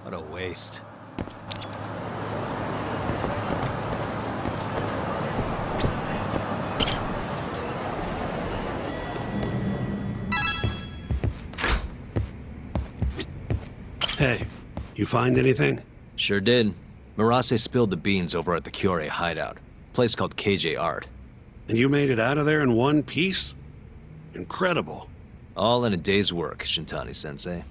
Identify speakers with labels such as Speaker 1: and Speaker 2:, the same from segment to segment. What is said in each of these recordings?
Speaker 1: What a waste.
Speaker 2: Hey, you find anything?
Speaker 1: Sure did. Murase spilled the beans over at the Kyorei hideout. Place called KJ Art.
Speaker 2: And you made it out of there in one piece? Incredible.
Speaker 1: All in a day's work, Shintani-sensei.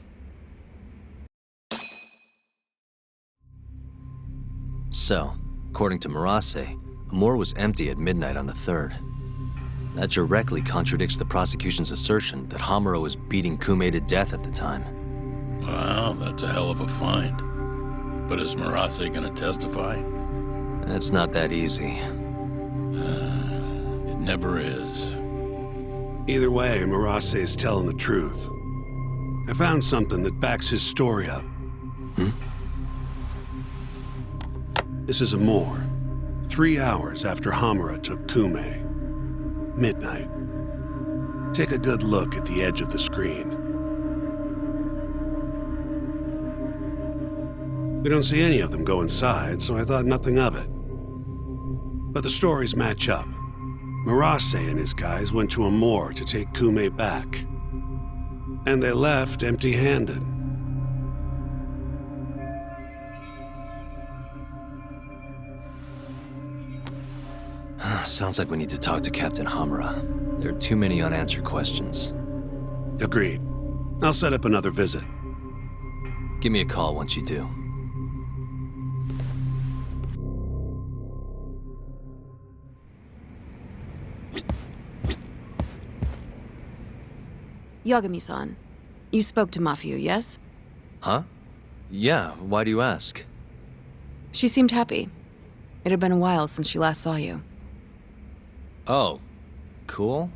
Speaker 1: So, according to Murase, Amor was empty at midnight on the 3rd. That directly contradicts the prosecution's assertion that Hamura was beating Kume to death at the time.
Speaker 3: Well, that's a hell of a find. But is Murase gonna testify?
Speaker 1: It's not that easy.
Speaker 3: It never is.
Speaker 2: Either way, Murase is telling the truth. I found something that backs his story up. This is Amor. 3 hours after Hamura took Kume. Midnight. Take a good look at the edge of the screen. We don't see any of them go inside, so I thought nothing of it. But the stories match up. Murase and his guys went to Amor to take Kume back. And they left empty-handed.
Speaker 1: Sounds like we need to talk to Captain Hamura. There are too many unanswered questions.
Speaker 2: Agreed. I'll set up another visit.
Speaker 1: Give me a call once you do.
Speaker 4: Yagami-san, you spoke to Mafio, yes?
Speaker 1: Huh? Yeah, why do you ask?
Speaker 4: She seemed happy. It had been a while since she last saw you.
Speaker 1: Oh, cool.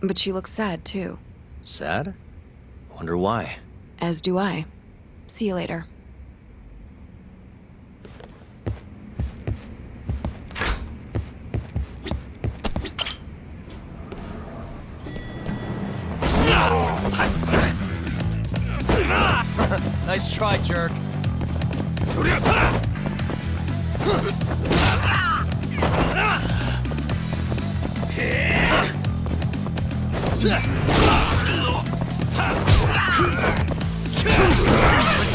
Speaker 4: But she looks sad, too.
Speaker 1: Sad? Wonder why.
Speaker 4: As do I. See you later.
Speaker 1: Nice try, jerk. Let's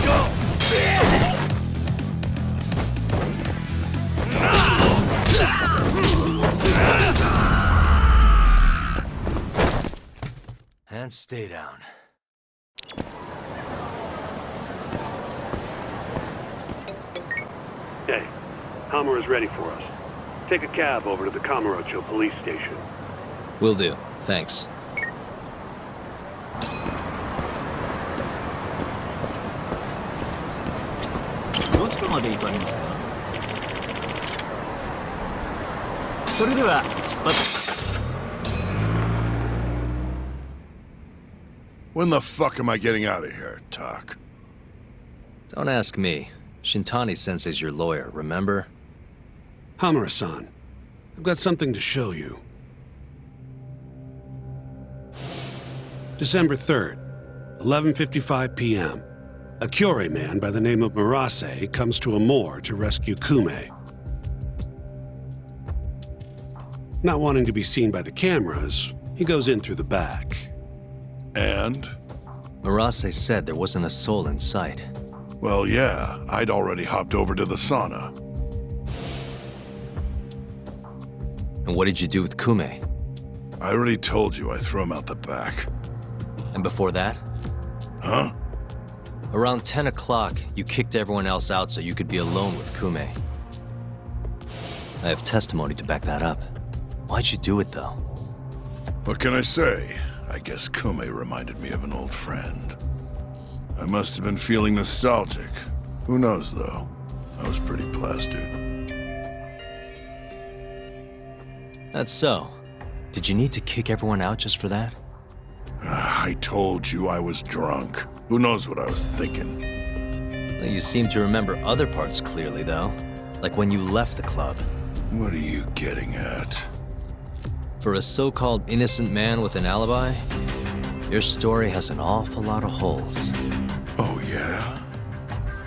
Speaker 1: go! And stay down.
Speaker 2: Hey, Hamura's ready for us. Take a cab over to the Kamurocho police station.
Speaker 1: Will do. Thanks.
Speaker 3: When the fuck am I getting out of here, Talk?
Speaker 1: Don't ask me. Shintani-sensei's your lawyer, remember?
Speaker 2: Hamura-san, I've got something to show you. December 3rd, 11:55 p.m. A Kyorei man by the name of Murase comes to Amor to rescue Kume. Not wanting to be seen by the cameras, he goes in through the back.
Speaker 3: And?
Speaker 1: Murase said there wasn't a soul in sight.
Speaker 3: Well, yeah, I'd already hopped over to the sauna.
Speaker 1: And what did you do with Kume?
Speaker 3: I already told you I threw him out the back.
Speaker 1: And before that?
Speaker 3: Huh?
Speaker 1: Around 10 o'clock, you kicked everyone else out so you could be alone with Kume. I have testimony to back that up. Why'd you do it, though?
Speaker 3: What can I say? I guess Kume reminded me of an old friend. I must have been feeling nostalgic. Who knows, though? I was pretty plastered.
Speaker 1: That's so. Did you need to kick everyone out just for that?
Speaker 3: I told you I was drunk. Who knows what I was thinking?
Speaker 1: Well, you seem to remember other parts clearly, though. Like when you left the club.
Speaker 3: What are you getting at?
Speaker 1: For a so-called innocent man with an alibi, your story has an awful lot of holes.
Speaker 3: Oh, yeah?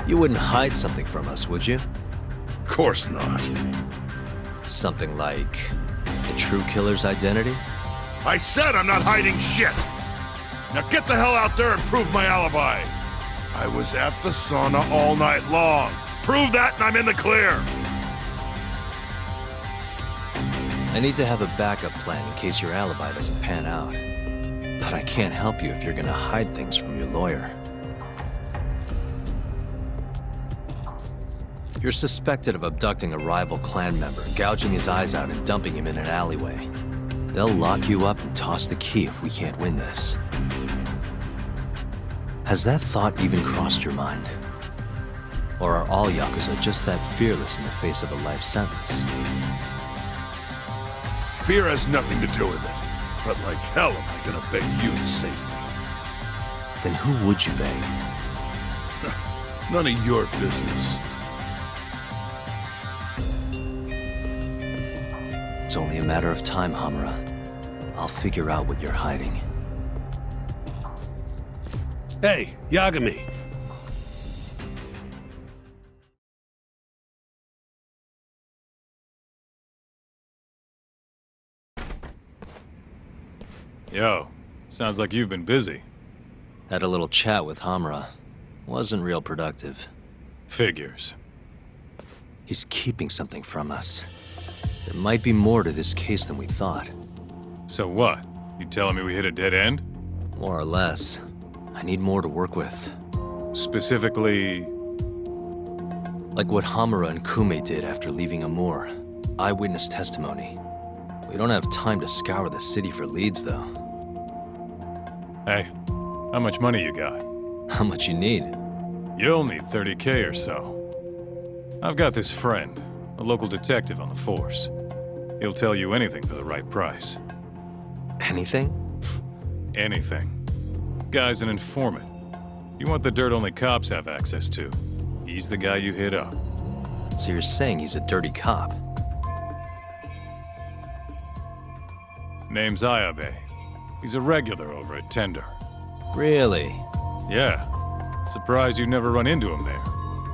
Speaker 1: You wouldn't hide something from us, would you?
Speaker 3: Of course not.
Speaker 1: Something like the true killer's identity?
Speaker 3: I said I'm not hiding shit! Now get the hell out there and prove my alibi! I was at the sauna all night long. Prove that and I'm in the clear!
Speaker 1: I need to have a backup plan in case your alibi doesn't pan out. But I can't help you if you're gonna hide things from your lawyer. You're suspected of abducting a rival clan member, gouging his eyes out and dumping him in an alleyway. They'll lock you up and toss the key if we can't win this. Has that thought even crossed your mind? Or are all Yakuza just that fearless in the face of a life sentence?
Speaker 3: Fear has nothing to do with it. But like hell am I gonna beg you to save me?
Speaker 1: Then who would you beg?
Speaker 3: None of your business.
Speaker 1: It's only a matter of time, Hamura. I'll figure out what you're hiding.
Speaker 2: Hey, Yagami.
Speaker 5: Yo, sounds like you've been busy.
Speaker 1: Had a little chat with Hamura. Wasn't real productive.
Speaker 5: Figures.
Speaker 1: He's keeping something from us. There might be more to this case than we thought.
Speaker 5: So what? You telling me we hit a dead end?
Speaker 1: More or less. I need more to work with.
Speaker 5: Specifically...
Speaker 1: Like what Hamura and Kume did after leaving Amur. Eyewitness testimony. We don't have time to scour the city for leads, though.
Speaker 5: Hey, how much money you got?
Speaker 1: How much you need?
Speaker 5: You'll need 30K or so. I've got this friend, a local detective on the force. He'll tell you anything for the right price.
Speaker 1: Anything?
Speaker 5: Anything. Guy's an informant. You want the dirt only cops have access to. He's the guy you hit up.
Speaker 1: So you're saying he's a dirty cop?
Speaker 5: Name's Ayabe. He's a regular over at Tender.
Speaker 1: Really?
Speaker 5: Yeah. Surprised you never run into him there.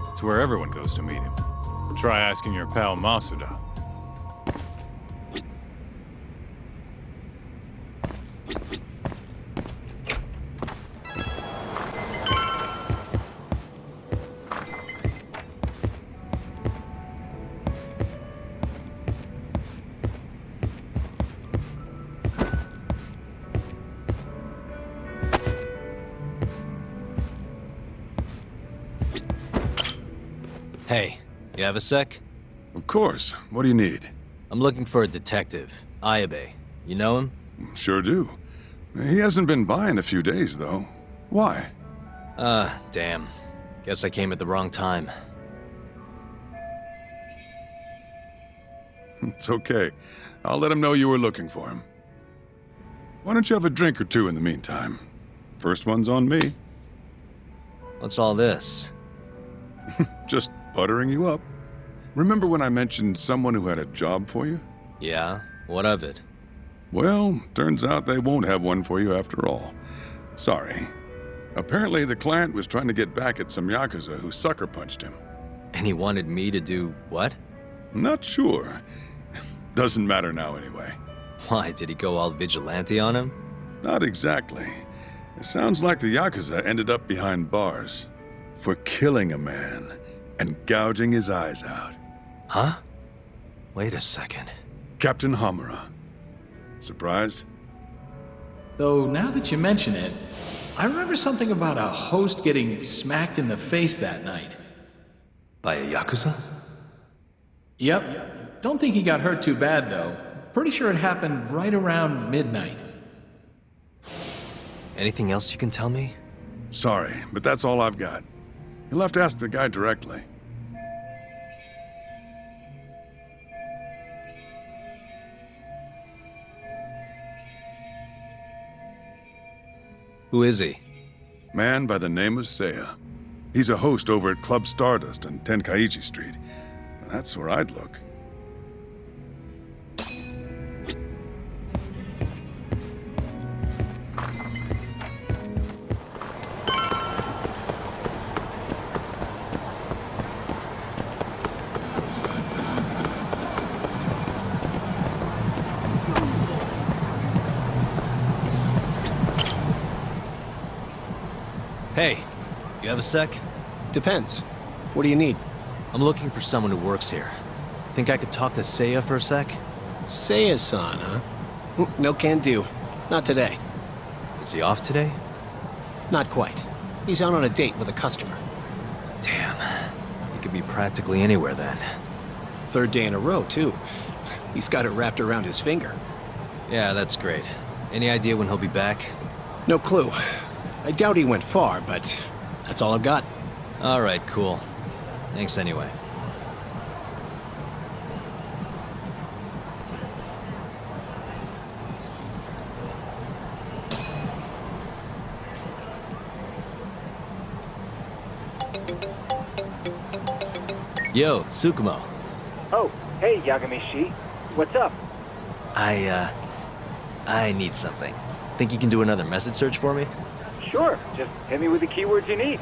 Speaker 5: It's where everyone goes to meet him. Try asking your pal Masuda.
Speaker 1: Hey, you have a sec?
Speaker 3: Of course. What do you need?
Speaker 1: I'm looking for a detective. Ayabe. You know him?
Speaker 3: Sure do. He hasn't been by in a few days, though. Why?
Speaker 1: Damn. Guess I came at the wrong time.
Speaker 3: It's okay. I'll let him know you were looking for him. Why don't you have a drink or two in the meantime? First one's on me.
Speaker 1: What's all this?
Speaker 3: Just buttering you up. Remember when I mentioned someone who had a job for you?
Speaker 1: Yeah? What of it?
Speaker 3: Well, turns out they won't have one for you after all. Sorry. Apparently the client was trying to get back at some Yakuza who sucker punched him.
Speaker 1: And he wanted me to do what?
Speaker 3: Not sure. Doesn't matter now anyway.
Speaker 1: Why, did he go all vigilante on him?
Speaker 3: Not exactly. It sounds like the Yakuza ended up behind bars for killing a man and gouging his eyes out.
Speaker 1: Huh? Wait a second.
Speaker 3: Captain Hamura. Surprised?
Speaker 6: Though, now that you mention it, I remember something about a host getting smacked in the face that night.
Speaker 1: By a Yakuza?
Speaker 6: Yep. Don't think he got hurt too bad, though. Pretty sure it happened right around midnight.
Speaker 1: Anything else you can tell me?
Speaker 3: Sorry, but that's all I've got. You'll have to ask the guy directly.
Speaker 1: Who is he?
Speaker 3: Man by the name of Seiya. He's a host over at Club Stardust on Tenkaichi Street. That's where I'd look.
Speaker 1: Hey, you have a sec?
Speaker 7: Depends. What do you need?
Speaker 1: I'm looking for someone who works here. Think I could talk to Seiya for a sec?
Speaker 7: Seiya-san, huh? No can do. Not today.
Speaker 1: Is he off today?
Speaker 7: Not quite. He's out on a date with a customer.
Speaker 1: Damn. He could be practically anywhere then.
Speaker 7: Third day in a row, too. He's got it wrapped around his finger.
Speaker 1: Yeah, that's great. Any idea when he'll be back?
Speaker 7: No clue. I doubt he went far, but that's all I've got.
Speaker 1: All right, cool. Thanks anyway. Yo, Tsukumo.
Speaker 8: Oh, hey, Yagami-shi. What's up?
Speaker 1: I need something. Think you can do another message search for me?
Speaker 8: Sure, just hit me with the keywords you need.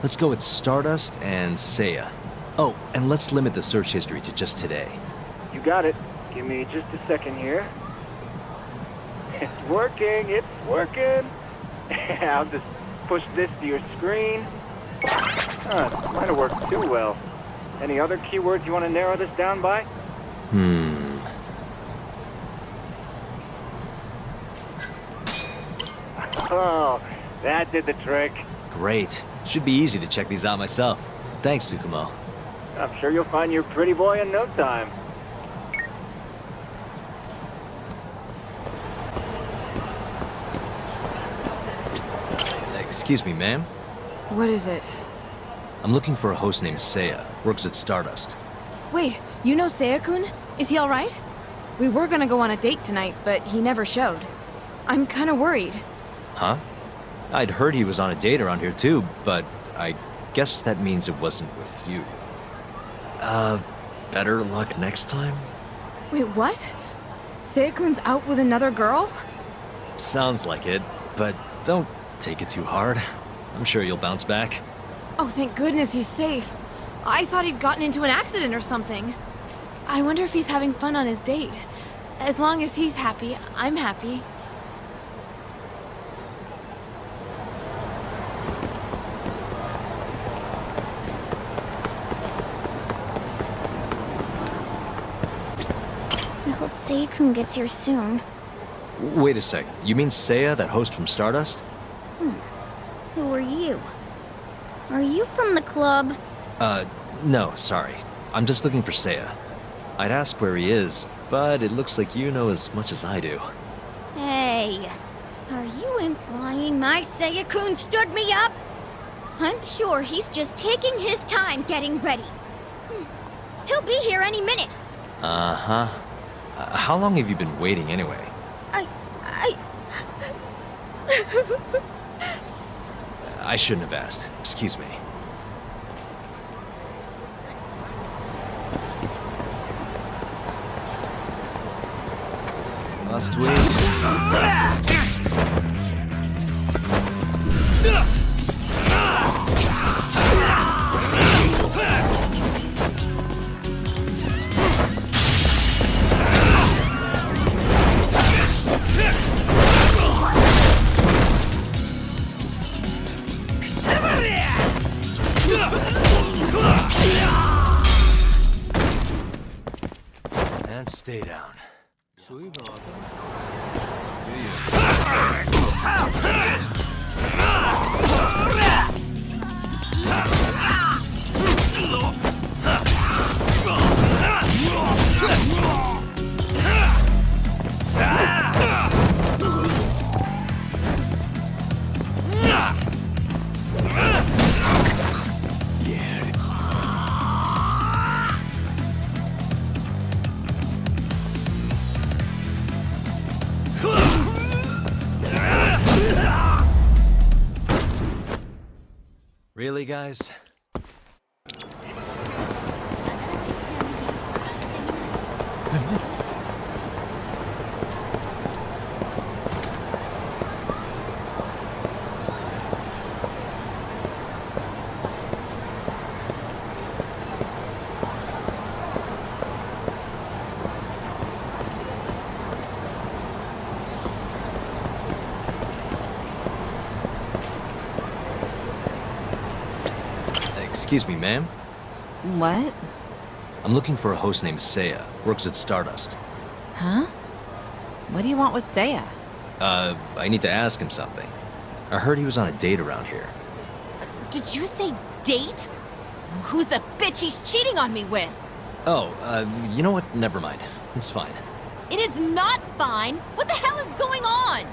Speaker 1: Let's go with Stardust and Seiya. Oh, and let's limit the search history to just today.
Speaker 8: You got it. Give me just a second here. It's working. I'll just push this to your screen. It might have worked too well. Any other keywords you want to narrow this down by? Oh, that did the trick.
Speaker 1: Great. Should be easy to check these out myself. Thanks, Tsukumo.
Speaker 8: I'm sure you'll find your pretty boy in no time.
Speaker 1: Excuse me, ma'am.
Speaker 4: What is it?
Speaker 1: I'm looking for a host named Seiya. Works at Stardust.
Speaker 4: Wait, you know Seiya-kun? Is he all right? We were gonna go on a date tonight, but he never showed. I'm kinda worried.
Speaker 1: Huh? I'd heard he was on a date around here too, but I guess that means it wasn't with you. Better luck next time?
Speaker 4: Wait, what? Seiya-kun's out with another girl?
Speaker 1: Sounds like it, but don't take it too hard. I'm sure you'll bounce back.
Speaker 4: Oh, thank goodness he's safe. I thought he'd gotten into an accident or something. I wonder if he's having fun on his date. As long as he's happy, I'm happy.
Speaker 9: I hope Seiya-kun gets here soon.
Speaker 1: Wait a sec. You mean Seiya, that host from Stardust?
Speaker 9: Who are you? Are you from the club?
Speaker 1: No, sorry. I'm just looking for Seiya. I'd ask where he is, but it looks like you know as much as I do.
Speaker 9: Hey, are you implying my Seiya-kun stood me up? I'm sure he's just taking his time getting ready. He'll be here any minute.
Speaker 1: Uh-huh. How long have you been waiting anyway? I shouldn't have asked. Excuse me. Must we? And stay down. Really, guys? Excuse me, ma'am?
Speaker 10: What?
Speaker 1: I'm looking for a host named Seiya. Works at Stardust.
Speaker 10: Huh? What do you want with Seiya?
Speaker 1: I need to ask him something. I heard he was on a date around here.
Speaker 10: Did you say date? Who's the bitch he's cheating on me with?
Speaker 1: Oh, you know what? Never mind. It's fine.
Speaker 10: It is not fine. What the hell is going on?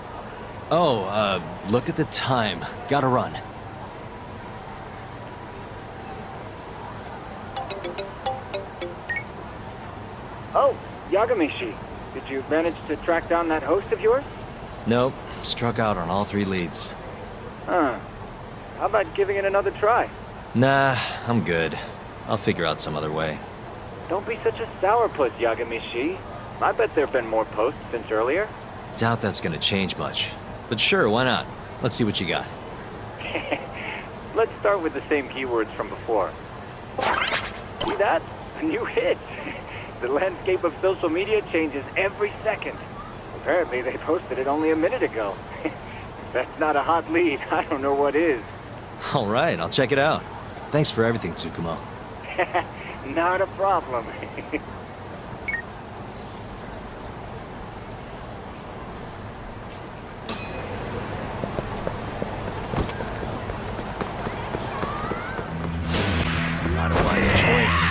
Speaker 1: Oh, look at the time. Gotta run.
Speaker 8: Oh, Yagamishi. Did you manage to track down that host of yours?
Speaker 1: Nope. Struck out on all 3 leads.
Speaker 8: Huh. How about giving it another try?
Speaker 1: Nah, I'm good. I'll figure out some other way.
Speaker 8: Don't be such a sourpuss, Yagamishi. I bet there have been more posts since earlier.
Speaker 1: Doubt that's gonna change much. But sure, why not? Let's see what you got.
Speaker 8: Let's start with the same keywords from before. See that? A new hit. The landscape of social media changes every second. Apparently they posted it only a minute ago. If that's not a hot lead, I don't know what is.
Speaker 1: All right, I'll check it out. Thanks for everything, Tsukumo.
Speaker 8: Not a problem.
Speaker 1: Not a wise choice.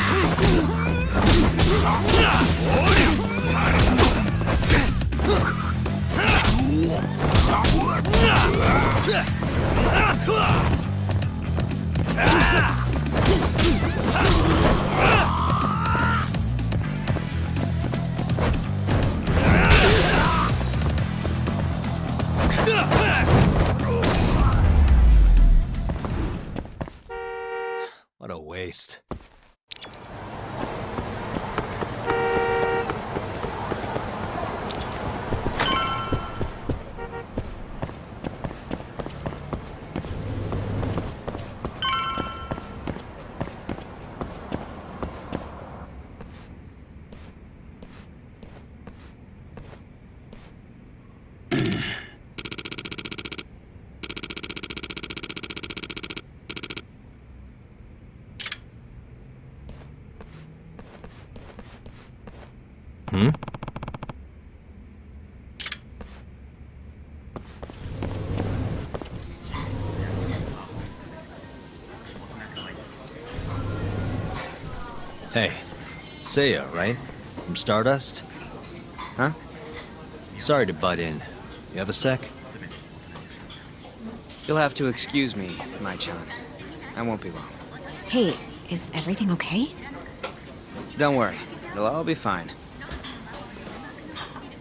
Speaker 1: What a waste. Hmm? Hey, Seiya, right? From Stardust?
Speaker 7: Huh?
Speaker 1: Sorry to butt in. You have a sec?
Speaker 7: You'll have to excuse me, Mai-chan. I won't be long.
Speaker 10: Hey, is everything okay?
Speaker 7: Don't worry. It'll all be fine.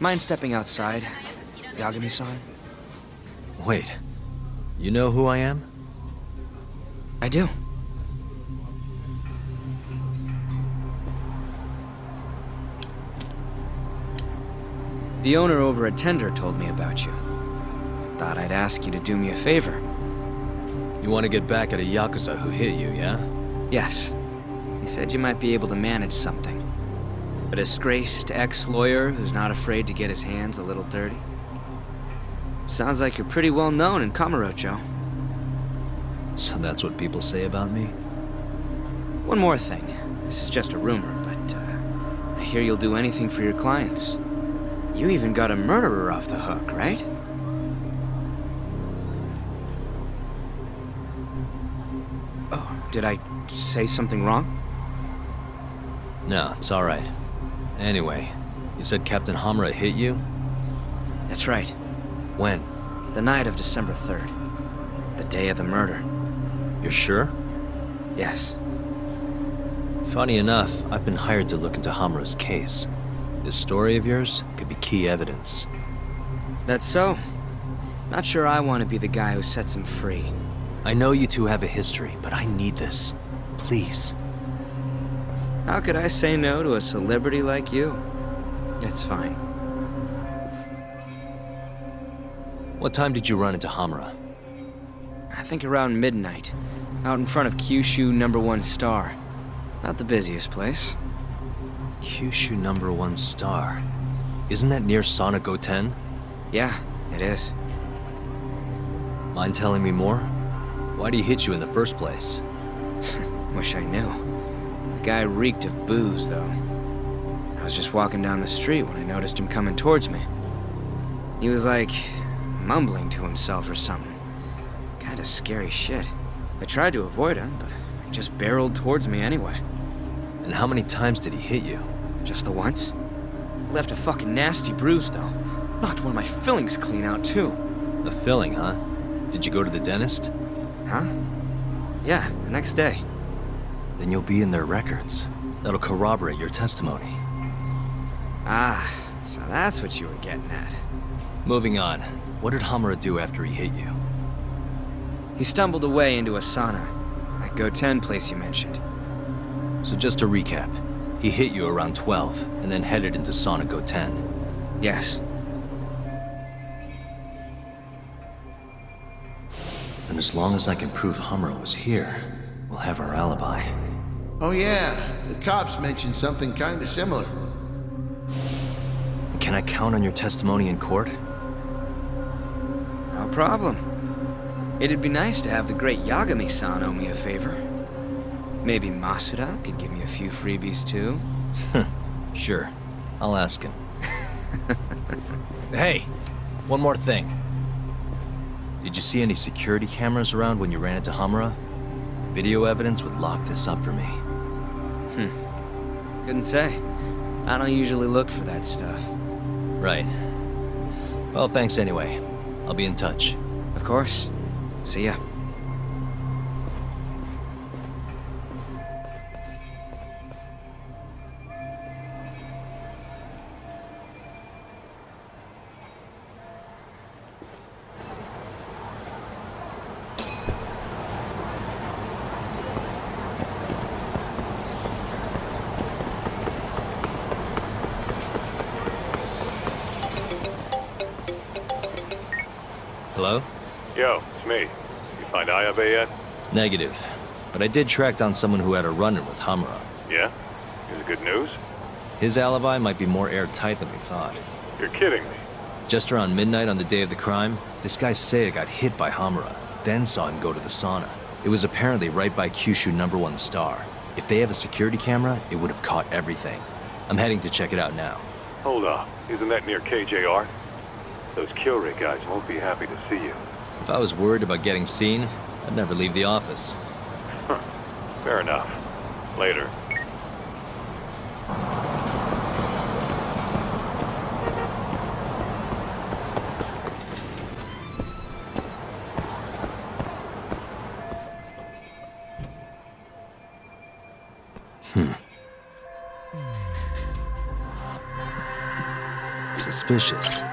Speaker 7: Mind stepping outside, Yagami-san?
Speaker 1: Wait. You know who I am?
Speaker 7: I do. The owner over at Tender told me about you. Thought I'd ask you to do me a favor.
Speaker 1: You want to get back at a Yakuza who hit you, yeah?
Speaker 7: Yes. He said you might be able to manage something. A disgraced ex-lawyer who's not afraid to get his hands a little dirty. Sounds like you're pretty well known in Kamurocho.
Speaker 1: So that's what people say about me?
Speaker 7: One more thing. This is just a rumor, but I hear you'll do anything for your clients. You even got a murderer off the hook, right? Oh, did I say something wrong?
Speaker 1: No, it's all right. Anyway, you said Captain Hamura hit you?
Speaker 7: That's right.
Speaker 1: When?
Speaker 7: The night of December 3rd. The day of the murder.
Speaker 1: You're sure?
Speaker 7: Yes.
Speaker 1: Funny enough, I've been hired to look into Hamura's case. This story of yours could be key evidence.
Speaker 7: That's so. Not sure I want to be the guy who sets him free.
Speaker 1: I know you two have a history, but I need this. Please.
Speaker 7: How could I say no to a celebrity like you? It's fine.
Speaker 1: What time did you run into Hamura?
Speaker 7: I think around midnight, out in front of Kyushu #1 Star. Not the busiest place.
Speaker 1: Kyushu #1 Star. Isn't that near Sauna Goten?
Speaker 7: Yeah, it is.
Speaker 1: Mind telling me more? Why'd he hit you in the first place?
Speaker 7: Wish I knew. The guy reeked of booze, though. I was just walking down the street when I noticed him coming towards me. He was like, mumbling to himself or something. Kinda scary shit. I tried to avoid him, but he just barreled towards me anyway.
Speaker 1: And how many times did he hit you?
Speaker 7: Just the once. Left a fucking nasty bruise, though. Knocked one of my fillings clean out, too.
Speaker 1: A filling, huh? Did you go to the dentist?
Speaker 7: Huh? Yeah, the next day.
Speaker 1: Then you'll be in their records. That'll corroborate your testimony.
Speaker 7: Ah, so that's what you were getting at.
Speaker 1: Moving on. What did Hamura do after he hit you?
Speaker 7: He stumbled away into a sauna. That Goten place you mentioned.
Speaker 1: So just to recap, he hit you around 12, and then headed into Sauna Goten.
Speaker 7: Yes.
Speaker 1: And as long as I can prove Hamura was here, we'll have our alibi.
Speaker 11: Oh yeah, the cops mentioned something kinda similar.
Speaker 1: And can I count on your testimony in court?
Speaker 7: No problem. It'd be nice to have the great Yagami-san owe me a favor. Maybe Masuda could give me a few freebies too.
Speaker 1: Sure, I'll ask him. Hey, one more thing. Did you see any security cameras around when you ran into Hamura? Video evidence would lock this up for me.
Speaker 7: Couldn't say. I don't usually look for that stuff.
Speaker 1: Right. Well, thanks anyway. I'll be in touch.
Speaker 7: Of course. See ya.
Speaker 1: Hello?
Speaker 5: Yo, it's me. You find Ayabe yet?
Speaker 1: Negative. But I did track down someone who had a run-in with Hamura.
Speaker 5: Yeah? Is it good news?
Speaker 1: His alibi might be more airtight than we thought.
Speaker 5: You're kidding me.
Speaker 1: Just around midnight on the day of the crime, this guy Seiya got hit by Hamura, then saw him go to the sauna. It was apparently right by Kyushu #1 Star. If they have a security camera, it would have caught everything. I'm heading to check it out now.
Speaker 5: Hold up. Isn't that near KJR? Those Kyorai guys won't be happy to see you.
Speaker 1: If I was worried about getting seen, I'd never leave the office.
Speaker 5: Fair enough. Later.
Speaker 1: Suspicious.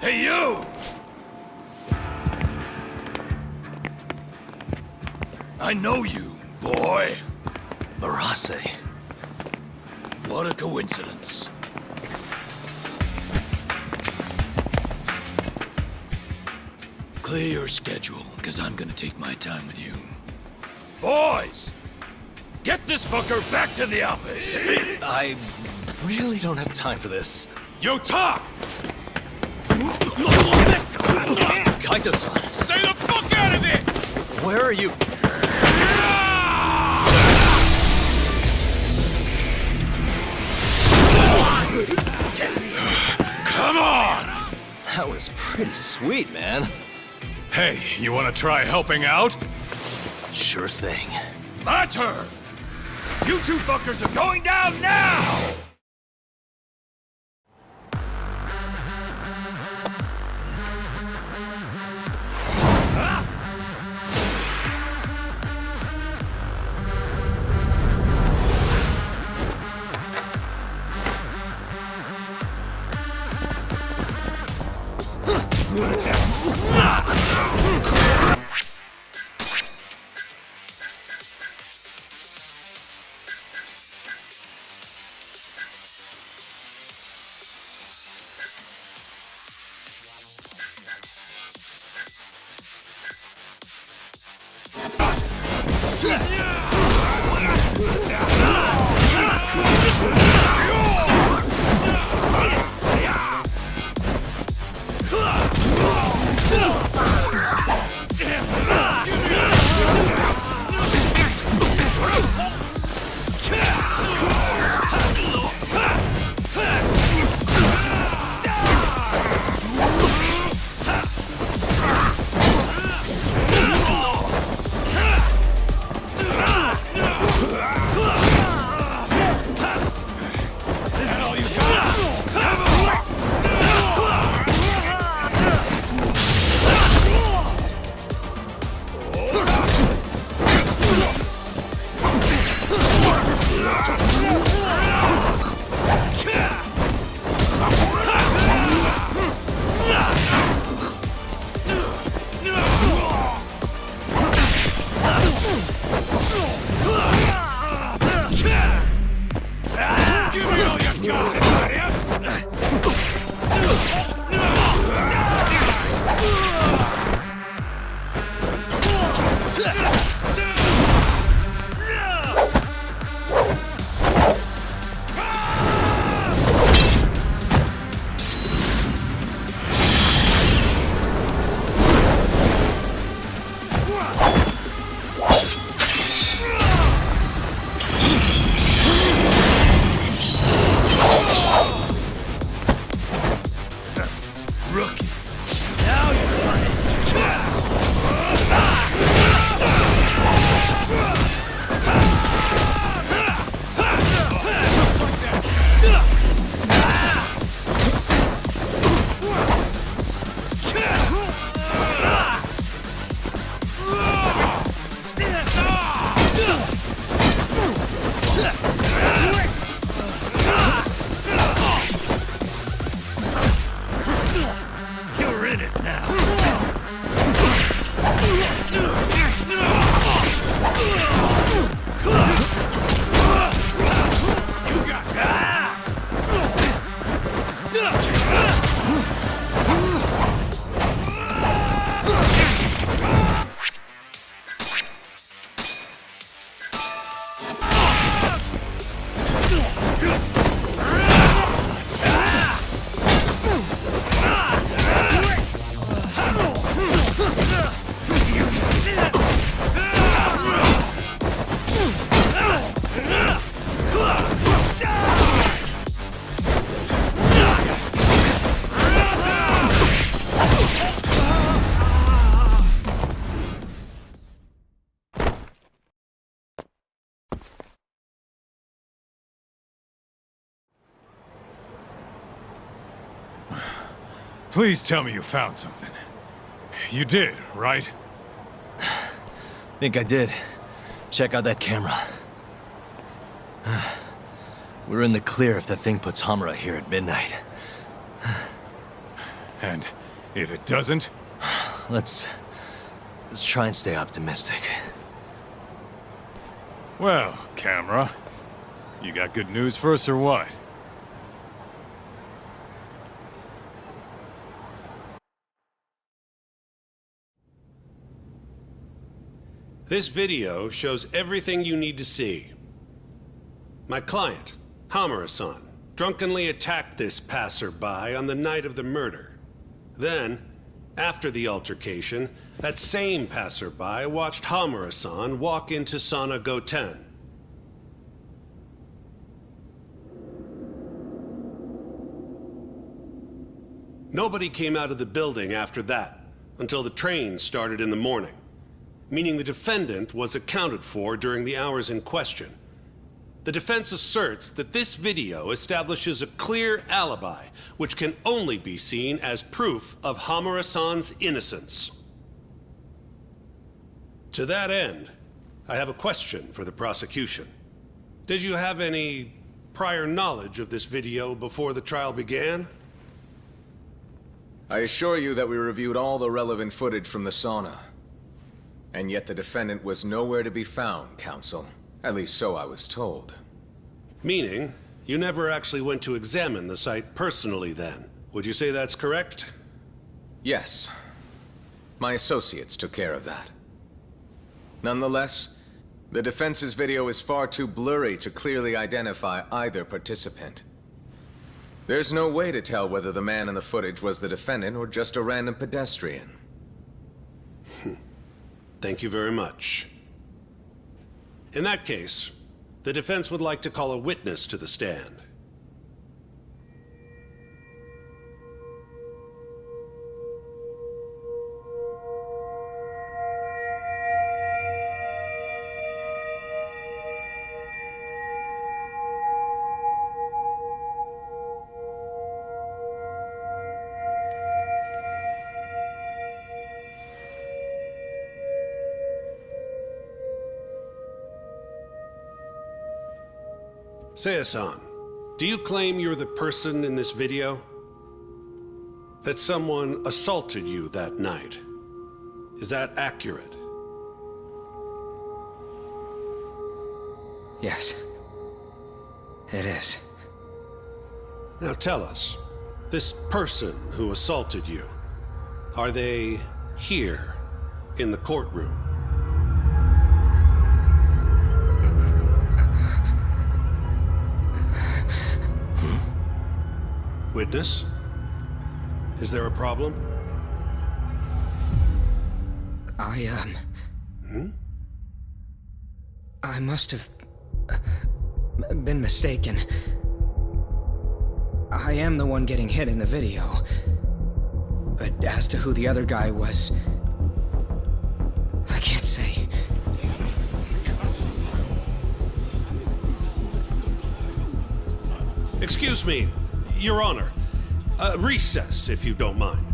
Speaker 12: Hey, you! I know you, boy.
Speaker 1: Murase.
Speaker 12: What a coincidence. Clear your schedule, because I'm gonna take my time with you. Boys! Get this fucker back to the office!
Speaker 1: I really don't have time for this.
Speaker 12: You talk!
Speaker 1: Kaito-san,
Speaker 12: Stay the fuck out of this!
Speaker 1: where are you?
Speaker 12: Come on!
Speaker 1: That was pretty sweet, man.
Speaker 12: Hey, you wanna try helping out?
Speaker 1: Sure thing.
Speaker 12: My turn! You two fuckers are going down now!
Speaker 5: Please tell me you found something. You did, right?
Speaker 1: Think I did. Check out that camera. We're in the clear if the thing puts Hamura here at midnight.
Speaker 5: And if it doesn't?
Speaker 1: Let's try and stay optimistic.
Speaker 5: Well, camera, you got good news for us or what?
Speaker 2: This video shows everything you need to see. My client, Hamura-san, drunkenly attacked this passerby on the night of the murder. Then, after the altercation, that same passerby watched Hamura-san walk into Sauna Goten. Nobody came out of the building after that, until the train started in the morning, meaning the defendant was accounted for during the hours in question. The defense asserts that this video establishes a clear alibi, which can only be seen as proof of Hamura-san's innocence. To that end, I have a question for the prosecution. Did you have any prior knowledge of this video before the trial began?
Speaker 13: I assure you that we reviewed all the relevant footage from the sauna. And yet the defendant was nowhere to be found, Counsel. At least so I was told.
Speaker 2: Meaning, you never actually went to examine the site personally then. Would you say that's correct?
Speaker 13: Yes. My associates took care of that. Nonetheless, the defense's video is far too blurry to clearly identify either participant. There's no way to tell whether the man in the footage was the defendant or just a random pedestrian.
Speaker 2: Thank you very much. In that case, the defense would like to call a witness to the stand. Seiya-san, do you claim you're the person in this video? That someone assaulted you that night? Is that accurate?
Speaker 7: Yes. It is.
Speaker 2: Now tell us, this person who assaulted you, are they here in the courtroom? Witness? Is there a problem?
Speaker 7: I must have been mistaken. I am the one getting hit in the video. But as to who the other guy was, I can't say.
Speaker 2: Excuse me, Your Honor. Recess, if you don't mind.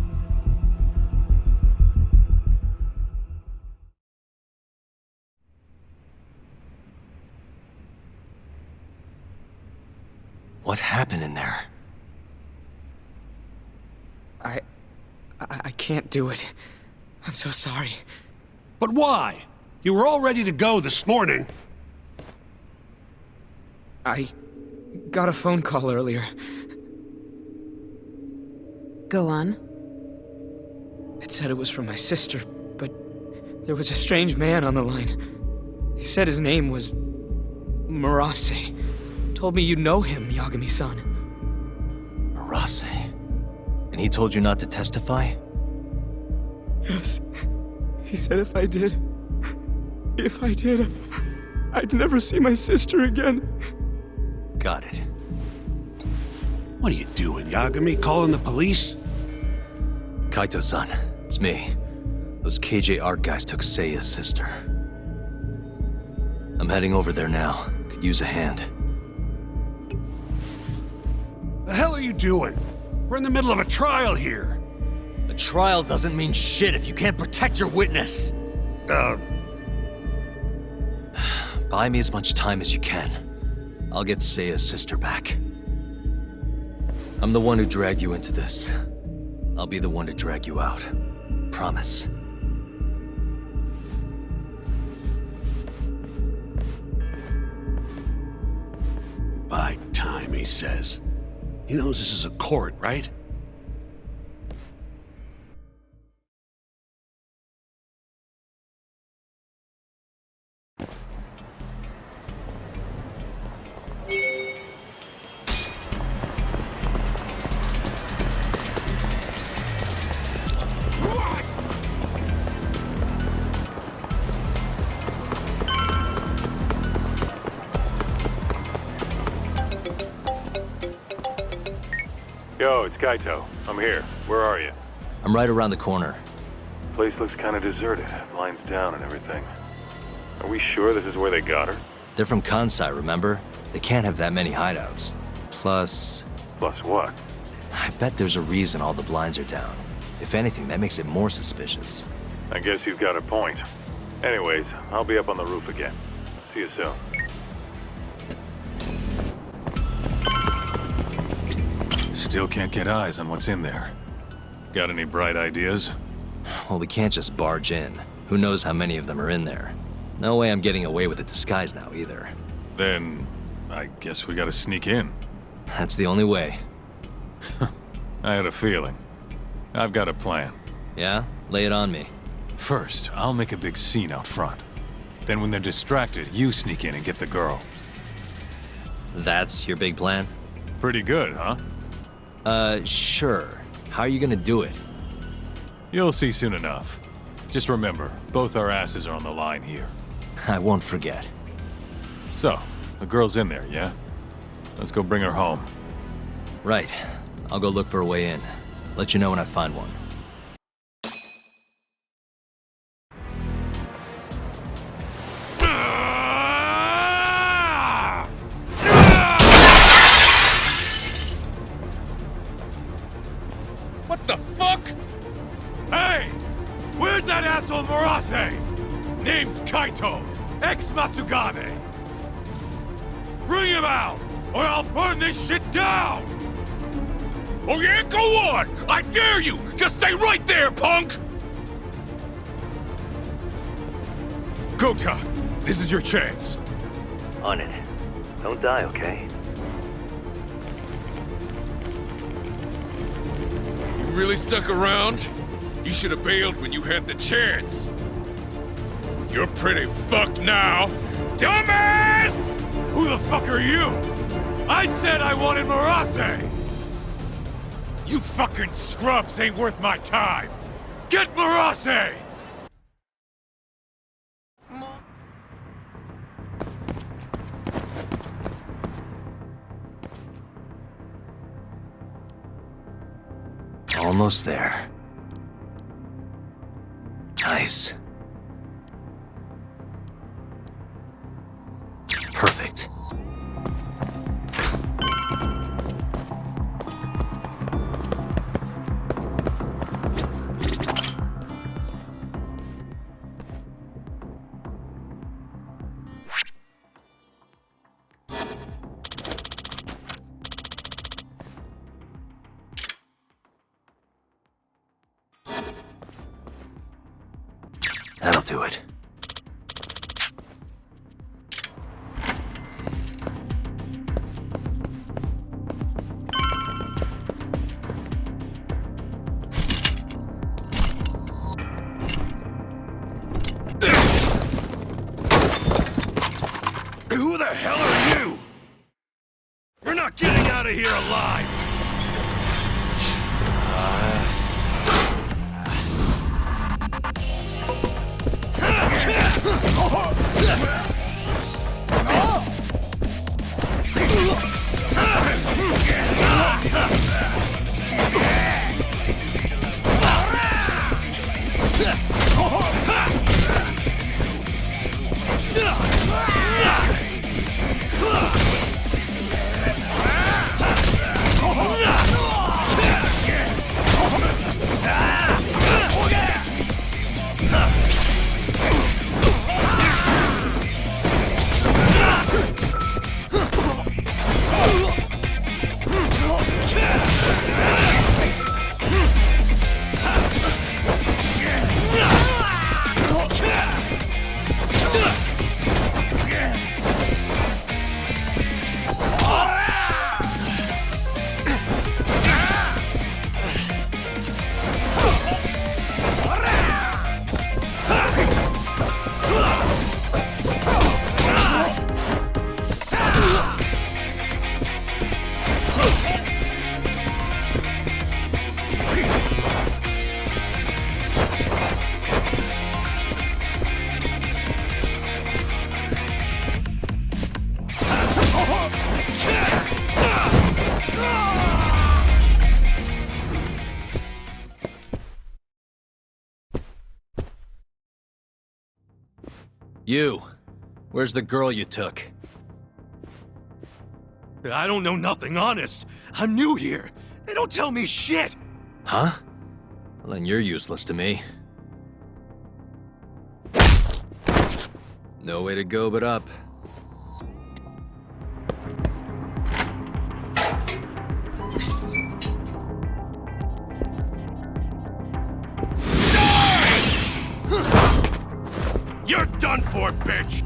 Speaker 1: What happened in there?
Speaker 7: I can't do it. I'm so sorry.
Speaker 2: But why? You were all ready to go this morning.
Speaker 7: I got a phone call earlier.
Speaker 10: Go on.
Speaker 7: It said it was from my sister, but there was a strange man on the line. He said his name was Murase. Told me you know him, Yagami-san.
Speaker 1: Murase? And he told you not to testify?
Speaker 7: Yes. He said if I did, I'd never see my sister again.
Speaker 1: Got it.
Speaker 2: What are you doing, Yagami? Calling the police?
Speaker 1: Kaito-san, it's me. Those KJ art guys took Seiya's sister. I'm heading over there now. Could use a hand.
Speaker 2: The hell are you doing? We're in the middle of a trial here.
Speaker 1: A trial doesn't mean shit if you can't protect your witness. Buy me as much time as you can. I'll get Seiya's sister back. I'm the one who dragged you into this. I'll be the one to drag you out. Promise.
Speaker 2: Buy time, he says. He knows this is a court, right?
Speaker 5: Yo, it's Kaito. I'm here. Where are you?
Speaker 1: I'm right around the corner.
Speaker 5: Place looks kind of deserted. Blinds down and everything. Are we sure this is where they got her?
Speaker 1: They're from Kansai, remember? They can't have that many hideouts. Plus...
Speaker 5: Plus what?
Speaker 1: I bet there's a reason all the blinds are down. If anything, that makes it more suspicious.
Speaker 5: I guess you've got a point. Anyways, I'll be up on the roof again. See you soon. Still can't get eyes on what's in there. Got any bright ideas?
Speaker 1: Well, we can't just barge in. Who knows how many of them are in there? No way I'm getting away with a disguise now, either.
Speaker 5: Then, I guess we gotta sneak in.
Speaker 1: That's the only way.
Speaker 5: I had a feeling. I've got a plan.
Speaker 1: Yeah? Lay it on me.
Speaker 5: First, I'll make a big scene out front. Then when they're distracted, you sneak in and get the girl.
Speaker 1: That's your big plan?
Speaker 5: Pretty good, huh?
Speaker 1: Sure. How are you gonna do it?
Speaker 5: You'll see soon enough. Just remember, both our asses are on the line here.
Speaker 1: I won't forget.
Speaker 5: So, the girl's in there, yeah? Let's go bring her home.
Speaker 1: Right. I'll go look for a way in. Let you know when I find one.
Speaker 12: What the fuck? Hey! Where's that asshole Murase? Name's Kaito, ex-Matsugane. Bring him out, or I'll burn this shit down! Oh yeah? Go on! I dare you! Just stay right there, punk! Gota, this is your chance.
Speaker 8: On it. Don't die, okay?
Speaker 12: You really stuck around? You should have bailed when you had the chance. You're pretty fucked now. Dumbass! Who the fuck are you? I said I wanted Murase! You fucking scrubs ain't worth my time! Get Murase!
Speaker 1: Almost there. Nice. Perfect. That'll do it.
Speaker 12: Who the hell are you? We're not getting out of here alive!
Speaker 1: You! Where's the girl you took?
Speaker 12: I don't know nothing, honest. I'm new here. They don't tell me shit.
Speaker 1: Huh? Well, then you're useless to me. No way to go but up.
Speaker 12: done for, bitch!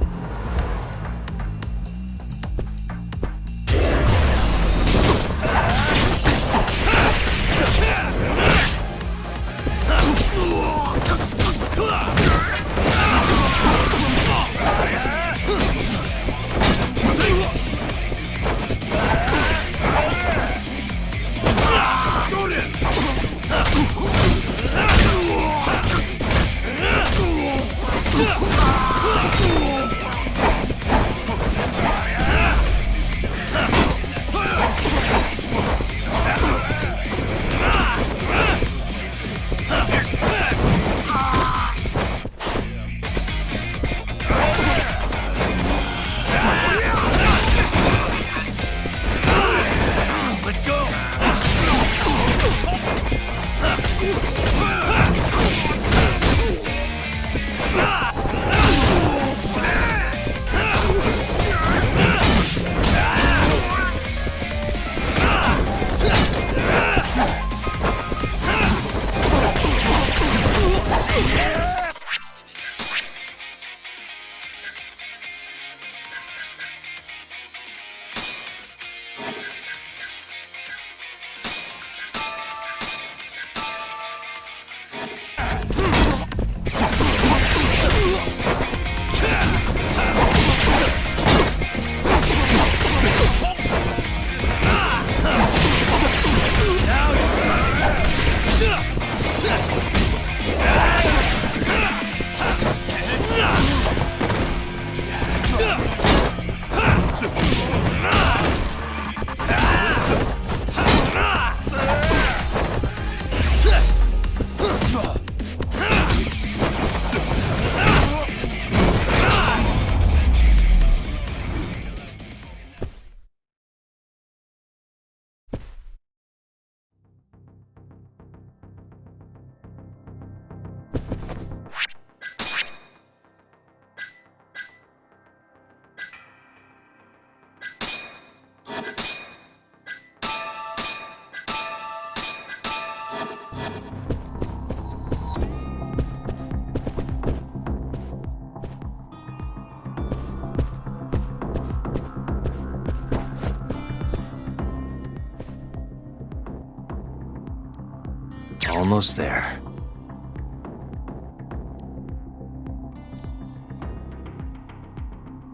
Speaker 1: Almost there.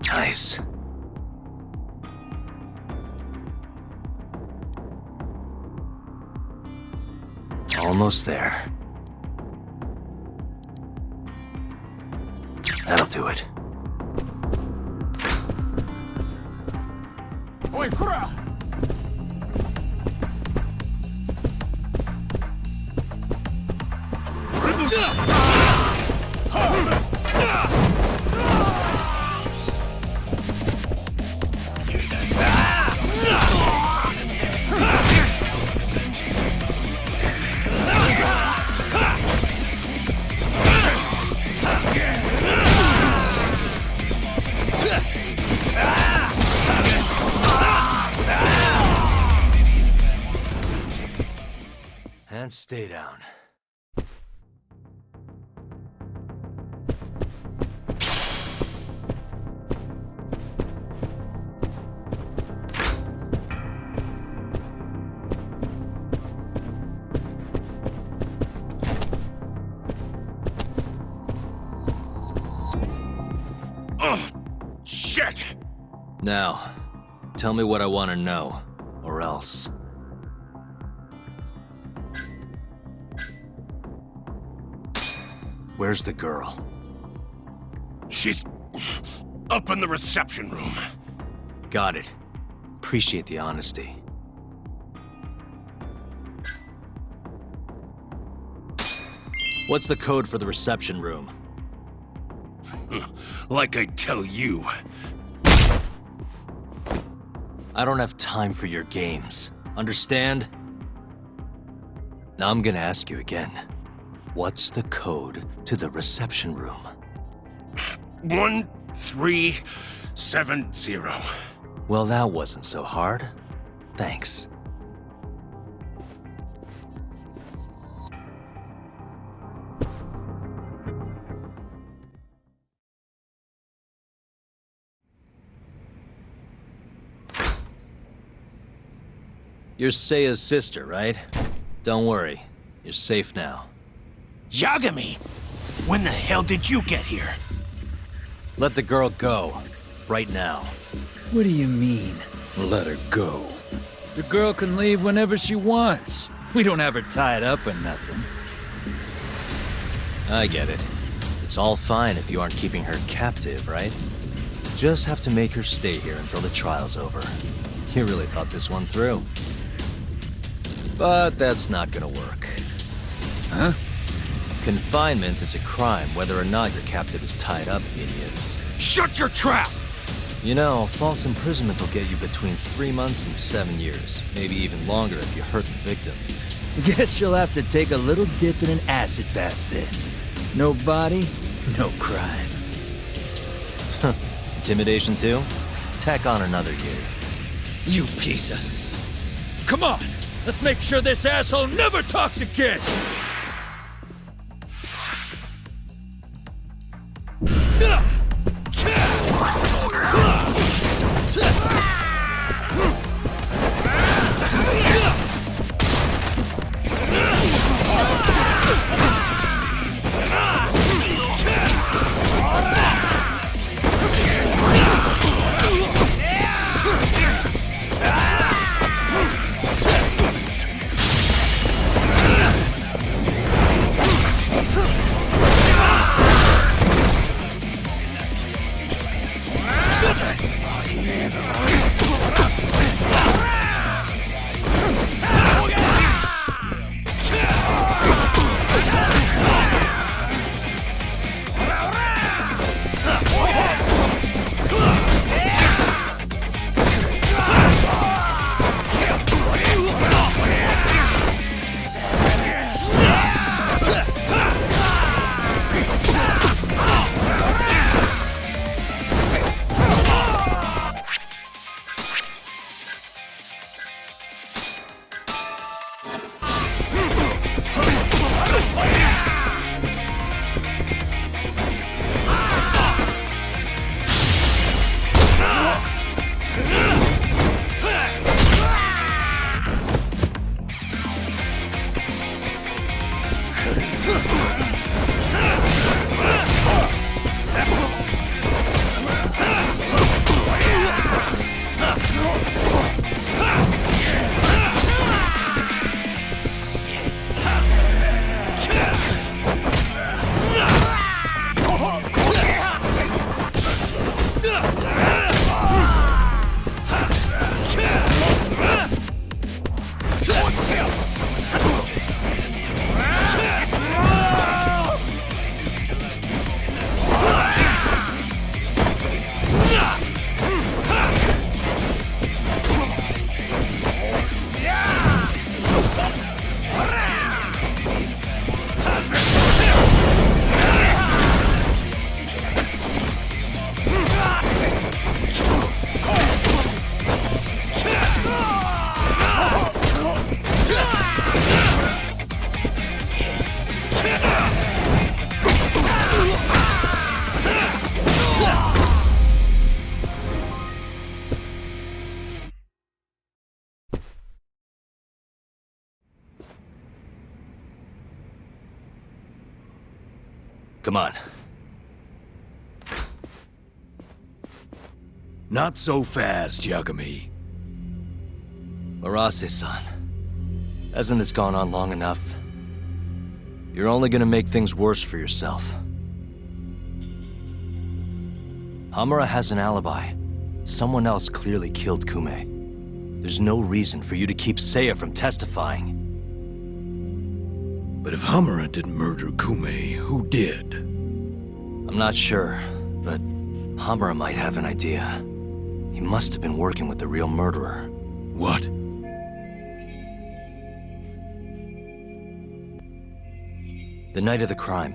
Speaker 1: Nice. Almost there. That'll do it.
Speaker 12: Ой, кура!
Speaker 1: And stay down.
Speaker 12: Oh, shit!
Speaker 1: Now, tell me what I want to know, or else. Where's the girl?
Speaker 12: She's up in the reception room.
Speaker 1: Got it. Appreciate the honesty. What's the code for the reception room?
Speaker 12: Like I tell you.
Speaker 1: I don't have time for your games. Understand? Now I'm gonna ask you again. What's the code to the reception room?
Speaker 12: 1370.
Speaker 1: Well, that wasn't so hard. Thanks. You're Seiya's sister, right? Don't worry. You're safe now.
Speaker 14: Yagami! When the hell did you get here?
Speaker 1: Let the girl go. Right now.
Speaker 15: What do you mean, let her go? The girl can leave whenever she wants. We don't have her tied up or nothing.
Speaker 1: I get it. It's all fine if you aren't keeping her captive, right? Just have to make her stay here until the trial's over. You really thought this one through. But that's not gonna work.
Speaker 15: Huh?
Speaker 1: Confinement is a crime whether or not your captive is tied up, idiots.
Speaker 14: Shut your trap!
Speaker 1: You know, false imprisonment will get you between 3 months and 7 years. Maybe even longer if you hurt the victim.
Speaker 15: Guess you'll have to take a little dip in an acid bath then. No body, no crime.
Speaker 1: Intimidation too? Tack on another year.
Speaker 15: You piece of... Come on! Let's make sure this asshole never talks again!
Speaker 1: Come on.
Speaker 14: Not so fast, Yagami.
Speaker 1: Arase-san, hasn't this gone on long enough? You're only gonna make things worse for yourself. Hamura has an alibi. Someone else clearly killed Kume. There's no reason for you to keep Seiya from testifying.
Speaker 14: But if Hamura didn't murder Kume, who did?
Speaker 1: I'm not sure, but Hamura might have an idea. He must have been working with the real murderer.
Speaker 14: What?
Speaker 1: The night of the crime,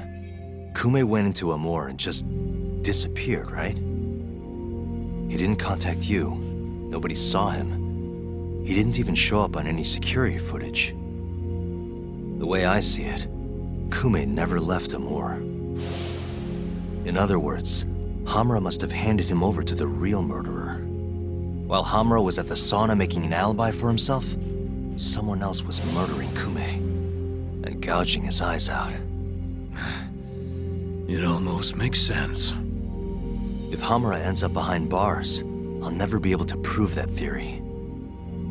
Speaker 1: Kume went into Amor and just disappeared, right? He didn't contact you. Nobody saw him. He didn't even show up on any security footage. The way I see it, Kume never left Amor. In other words, Hamura must have handed him over to the real murderer. While Hamura was at the sauna making an alibi for himself, someone else was murdering Kume and gouging his eyes out.
Speaker 15: It almost makes sense.
Speaker 1: If Hamura ends up behind bars, I'll never be able to prove that theory.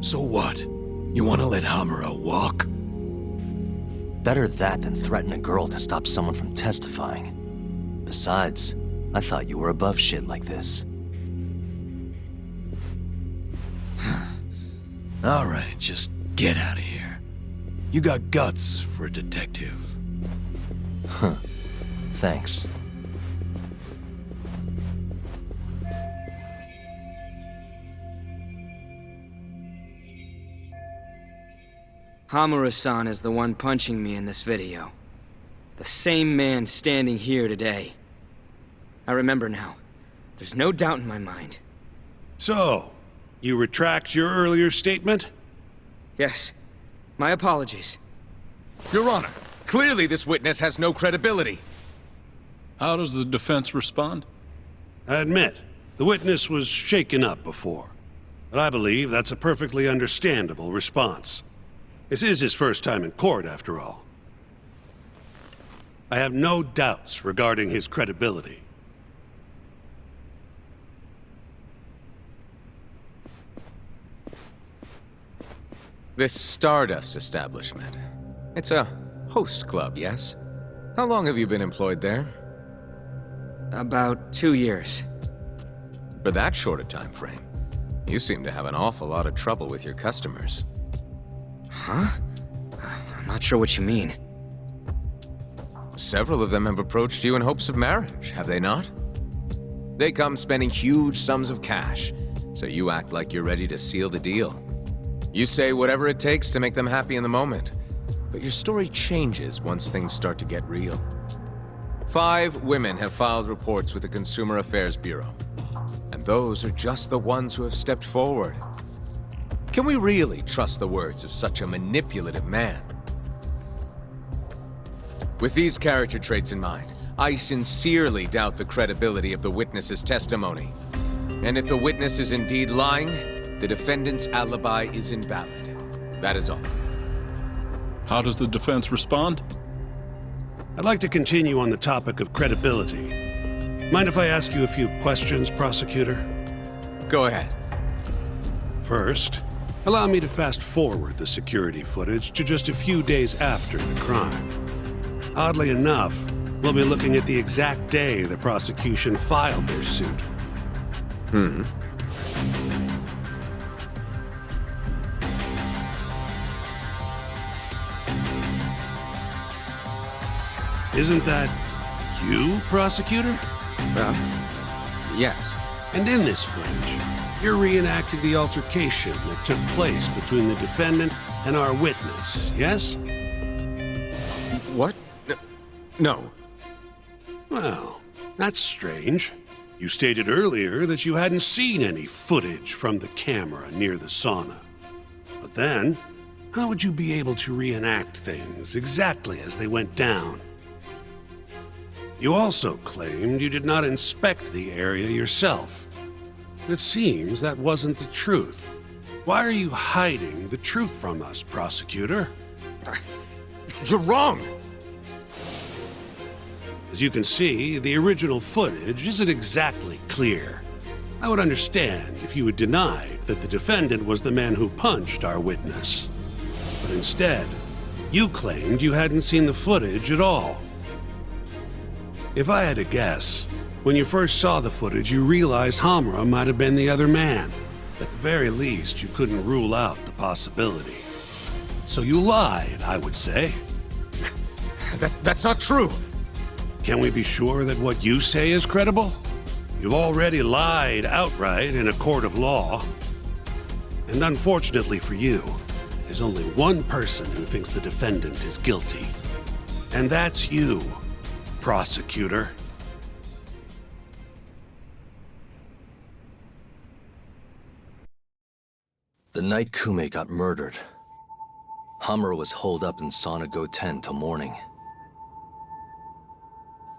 Speaker 15: So what? You want to let Hamura walk?
Speaker 1: Better that than threaten a girl to stop someone from testifying. Besides, I thought you were above shit like this.
Speaker 15: All right, just get out of here. You got guts for a detective.
Speaker 1: Huh. Thanks.
Speaker 7: Hamura-san is the one punching me in this video. The same man standing here today. I remember now. There's no doubt in my mind.
Speaker 2: So, you retract your earlier statement?
Speaker 7: Yes. My apologies.
Speaker 13: Your Honor, clearly this witness has no credibility.
Speaker 5: How does the defense respond?
Speaker 2: I admit, the witness was shaken up before. But I believe that's a perfectly understandable response. This is his first time in court, after all. I have no doubts regarding his credibility.
Speaker 13: This Stardust establishment. It's a host club, yes? How long have you been employed there?
Speaker 7: About 2 years.
Speaker 13: For that short a time frame, you seem to have an awful lot of trouble with your customers.
Speaker 7: Huh? I'm not sure what you mean.
Speaker 13: Several of them have approached you in hopes of marriage, have they not? They come spending huge sums of cash, so you act like you're ready to seal the deal. You say whatever it takes to make them happy in the moment, but your story changes once things start to get real. 5 women have filed reports with the Consumer Affairs Bureau, and those are just the ones who have stepped forward. Can we really trust the words of such a manipulative man? With these character traits in mind, I sincerely doubt the credibility of the witness's testimony. And if the witness is indeed lying, the defendant's alibi is invalid. That is all.
Speaker 5: How does the defense respond?
Speaker 2: I'd like to continue on the topic of credibility. Mind if I ask you a few questions, prosecutor?
Speaker 13: Go ahead.
Speaker 2: First, allow me to fast forward the security footage to just a few days after the crime. Oddly enough, we'll be looking at the exact day the prosecution filed their suit. Isn't that you, prosecutor?
Speaker 13: Yes.
Speaker 2: And in this footage, you're reenacting the altercation that took place between the defendant and our witness, yes?
Speaker 13: What? No.
Speaker 2: Well, that's strange. You stated earlier that you hadn't seen any footage from the camera near the sauna. But then, how would you be able to reenact things exactly as they went down? You also claimed you did not inspect the area yourself. It seems that wasn't the truth. Why are you hiding the truth from us, prosecutor?
Speaker 13: You're wrong!
Speaker 2: As you can see, the original footage isn't exactly clear. I would understand if you had denied that the defendant was the man who punched our witness. But instead, you claimed you hadn't seen the footage at all. If I had to guess, when you first saw the footage, you realized Hamura might have been the other man. At the very least, you couldn't rule out the possibility. So you lied, I would say.
Speaker 13: That's not true!
Speaker 2: Can we be sure that what you say is credible? You've already lied outright in a court of law. And unfortunately for you, there's only one person who thinks the defendant is guilty. And that's you, prosecutor.
Speaker 1: The night Kume got murdered, Hamura was holed up in Sauna Go 10 till morning.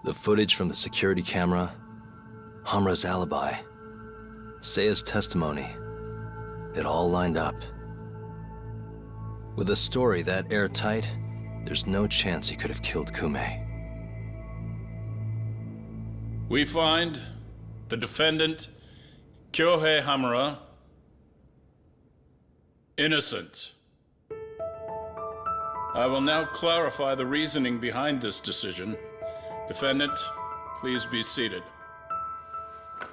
Speaker 1: The footage from the security camera, Hamura's alibi, Seiya's testimony, it all lined up. With a story that airtight, there's no chance he could have killed Kume.
Speaker 16: We find the defendant, Kyohei Hamura, innocent. I will now clarify the reasoning behind this decision. Defendant, please be seated.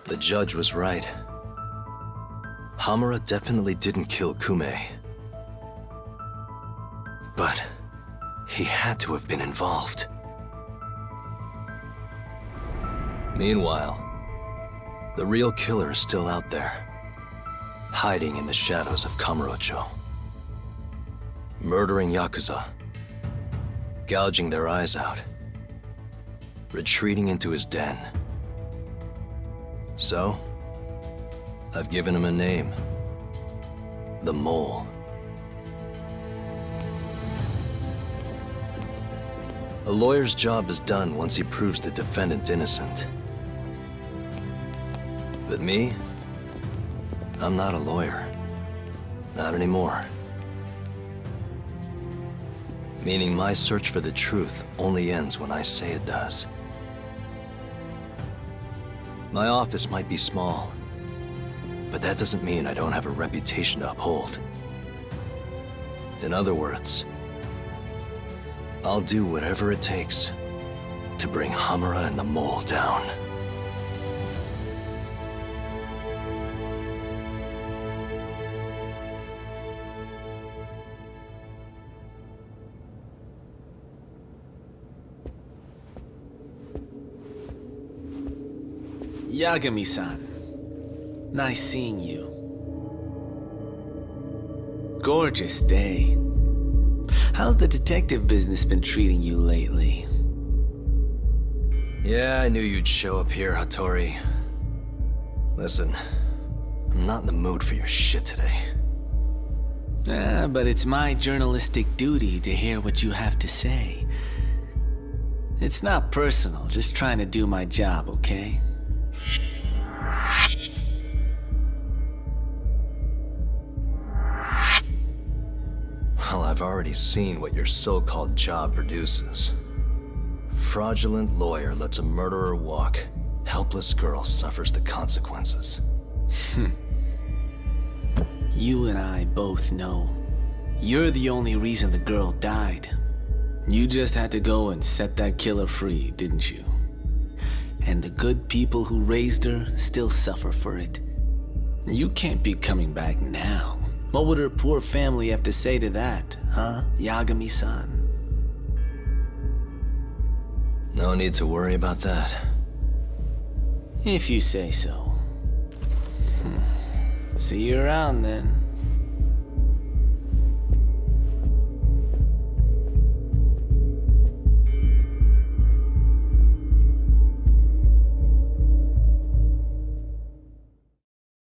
Speaker 1: The judge was right. Hamura definitely didn't kill Kume. But he had to have been involved. Meanwhile, the real killer is still out there, hiding in the shadows of Kamurocho. Murdering Yakuza, gouging their eyes out, retreating into his den. So, I've given him a name. The Mole. A lawyer's job is done once he proves the defendant innocent. But me? I'm not a lawyer. Not anymore. Meaning my search for the truth only ends when I say it does. My office might be small, but that doesn't mean I don't have a reputation to uphold. In other words, I'll do whatever it takes to bring Hamura and the Mole down.
Speaker 17: Yagami-san, nice seeing you. Gorgeous day. How's the detective business been treating you lately?
Speaker 1: Yeah, I knew you'd show up here, Hattori. Listen, I'm not in the mood for your shit today.
Speaker 17: But it's my journalistic duty to hear what you have to say. It's not personal, just trying to do my job, okay?
Speaker 1: Well, I've already seen what your so-called job produces. Fraudulent lawyer lets a murderer walk. Helpless girl suffers the consequences.
Speaker 17: You and I both know. You're the only reason the girl died. You just had to go and set that killer free, didn't you? And the good people who raised her still suffer for it. You can't be coming back now. What would her poor family have to say to that, huh, Yagami-san?
Speaker 1: No need to worry about that.
Speaker 17: If you say so. See you around then.